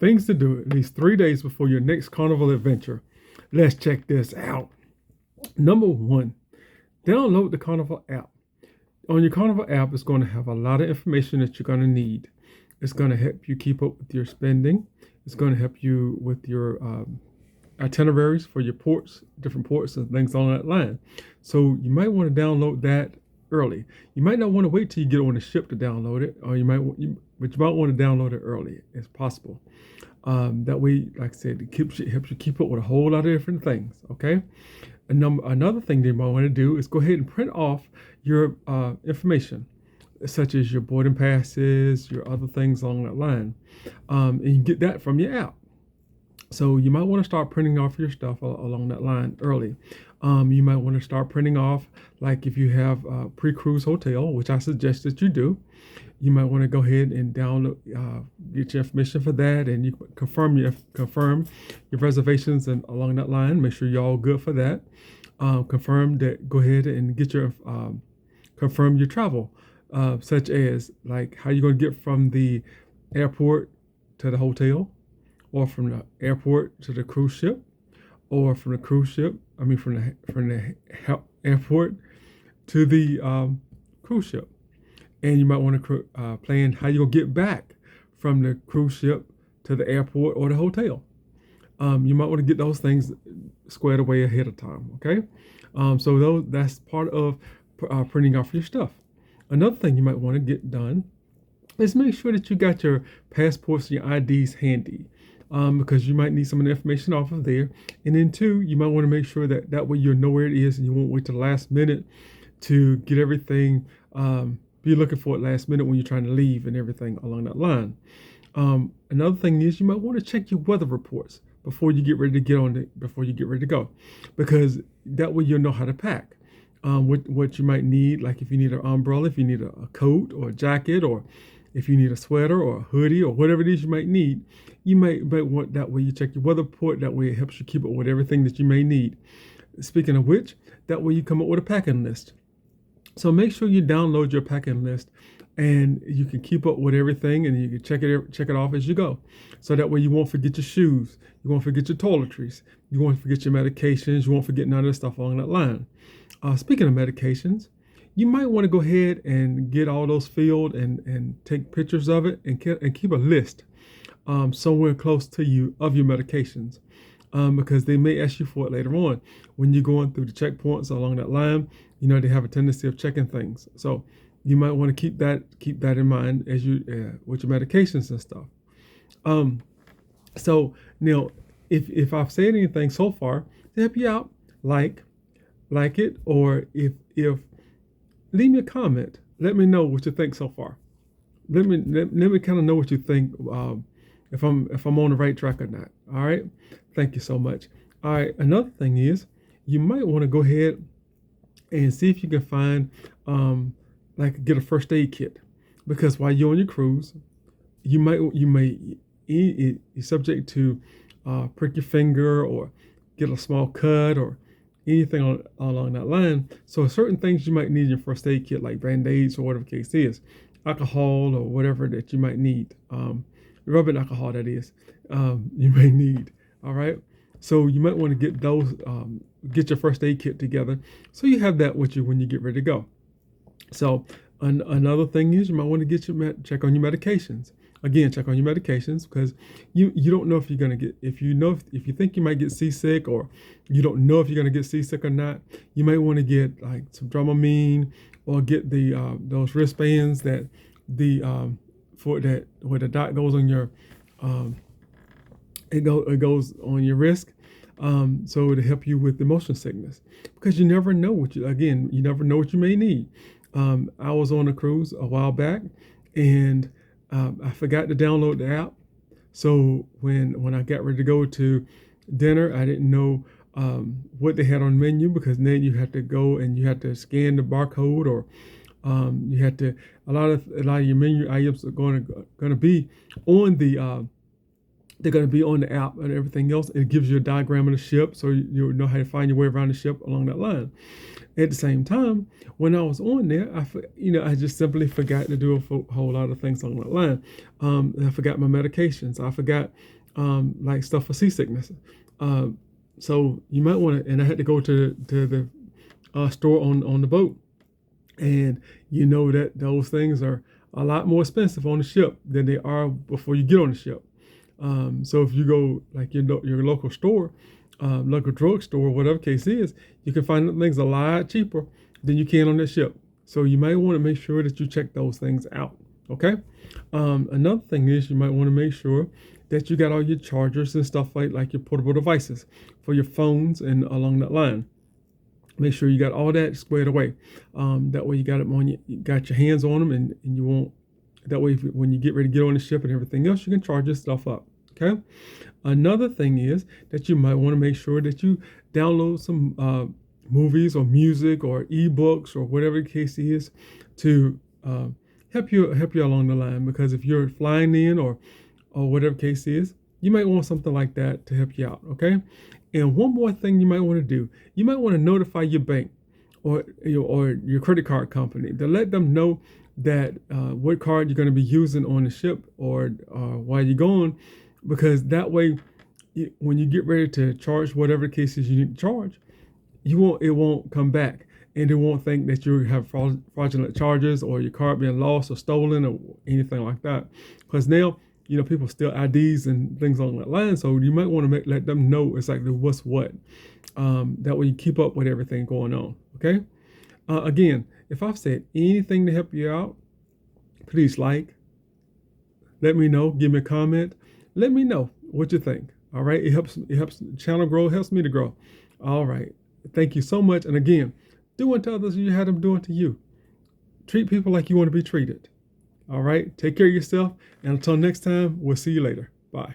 Things to do at least 3 days before your next carnival adventure. Let's check this out. Number one, download the Carnival app. On your Carnival app, it's going to have a lot of information that you're going to need. It's going to help you keep up with your spending. It's going to help you with your itineraries for your ports, different ports and things on that line. So you might want to download that early. You might not want to wait till you get on the ship to download it, or but you might want to download it early as possible. That way, like I said, it helps you keep up with a whole lot of different things. Okay. Another thing you might want to do is go ahead and print off your information, such as your boarding passes, your other things along that line, and you can get that from your app. So you might want to start printing off your stuff along that line early. You might want to start printing off, like if you have a pre-cruise hotel, which I suggest that you do. You might want to go ahead and download, get your information for that, and you confirm your reservations and along that line. Make sure you're all good for that. Confirm that. Go ahead and get your confirm your travel, such as like how you're going to get from the airport to the hotel, or from the airport to the cruise ship, or from the cruise ship. I mean, from the airport to the cruise ship. And you might want to plan how you'll get back from the cruise ship to the airport or the hotel. You might want to get those things squared away ahead of time. Okay, so that's part of printing off your stuff. Another thing you might want to get done is make sure that you got your passports and your IDs handy, because you might need some of the information off of there. And then two, you might want to make sure that way you know where it is, and you won't wait till the last minute to get everything. Be looking for it last minute when you're trying to leave and everything along that line. Another thing is you might want to check your weather reports before you get ready to go, because that way you'll know how to pack. What you might need, like if you need an umbrella, if you need a coat or a jacket, or if you need a sweater or a hoodie or whatever it is you might need, you might want that way you check your weather report. That way it helps you keep up with everything that you may need. Speaking of which, that way you come up with a packing list. So make sure you download your packing list, and you can keep up with everything, and you can check it off as you go. So that way you won't forget your shoes, you won't forget your toiletries, you won't forget your medications, you won't forget none of the stuff along that line. Speaking of medications, you might want to go ahead and get all those filled and take pictures of it, and keep a list somewhere close to you of your medications. Because they may ask you for it later on when you're going through the checkpoints along that line. They have a tendency of checking things, so you might want to keep that in mind as you with your medications and stuff. So now, if I've said anything so far to help you out, like it, or if leave me a comment. Let me know what you think so far. Let me kind of know what you think. If I'm on the right track or not. All right. Thank you so much. All right. Another thing is you might want to go ahead and see if you can find get a first aid kit, because while you're on your cruise, you're subject to prick your finger or get a small cut or anything along that line. So certain things you might need in your first aid kit, like band-aids or whatever the case is, alcohol or whatever that you might need. Rubbing alcohol, that is, you may need. All right. So you might want to get those, get your first aid kit together, so you have that with you when you get ready to go. So another thing is you might want to check on your medications. Again, check on your medications, because you don't know if you're gonna get, if you think you might get seasick, or you don't know if you're gonna get seasick or not. You might want to get like some Dramamine, or get the those wristbands that the for that where the dot goes on your it goes on your wrist, so to help you with the motion sickness, because you never know what you may need. I was on a cruise a while back, and I forgot to download the app. So when I got ready to go to dinner, I didn't know what they had on the menu, because then you had to go and you had to scan the barcode, or you had to a lot of your menu items are going to be on they're going to be on the app and everything else. It gives you a diagram of the ship, so you know how to find your way around the ship along that line. At the same time, when I was on there, I just simply forgot to do a whole lot of things along that line. I forgot my medications. I forgot like stuff for seasickness. So you might want to, and I had to go to the store on the boat, and you know that those things are a lot more expensive on the ship than they are before you get on the ship. So if you go like your local store, local drugstore, whatever case is, you can find things a lot cheaper than you can on the ship. So you might want to make sure that you check those things out. Okay. Another thing is you might want to make sure that you got all your chargers and stuff like your portable devices for your phones and along that line. Make sure you got all that squared away. That way you got them on you got your hands on them, and you won't. That way, when you get ready to get on the ship and everything else, you can charge your stuff up. Okay. Another thing is that you might want to make sure that you download some movies or music or ebooks or whatever the case is to help you along the line. Because if you're flying in or whatever case is, you might want something like that to help you out. Okay. And one more thing you might want to do, you might want to notify your bank or your credit card company to let them know that what card you're going to be using on the ship or while you're going, because that way, when you get ready to charge whatever cases you need to charge, it won't come back, and they won't think that you have fraudulent charges or your card being lost or stolen or anything like that. Because now, people steal IDs and things along that line, so you might want to let them know exactly what's what. That way you keep up with everything going on. Okay. Again, if I've said anything to help you out, please let me know, give me a comment, let me know what you think. All right. It helps the channel grow, helps me to grow. All right. Thank you so much. And again, do unto others as you had them do unto you. Treat people like you want to be treated. All right. Take care of yourself. And until next time, we'll see you later. Bye.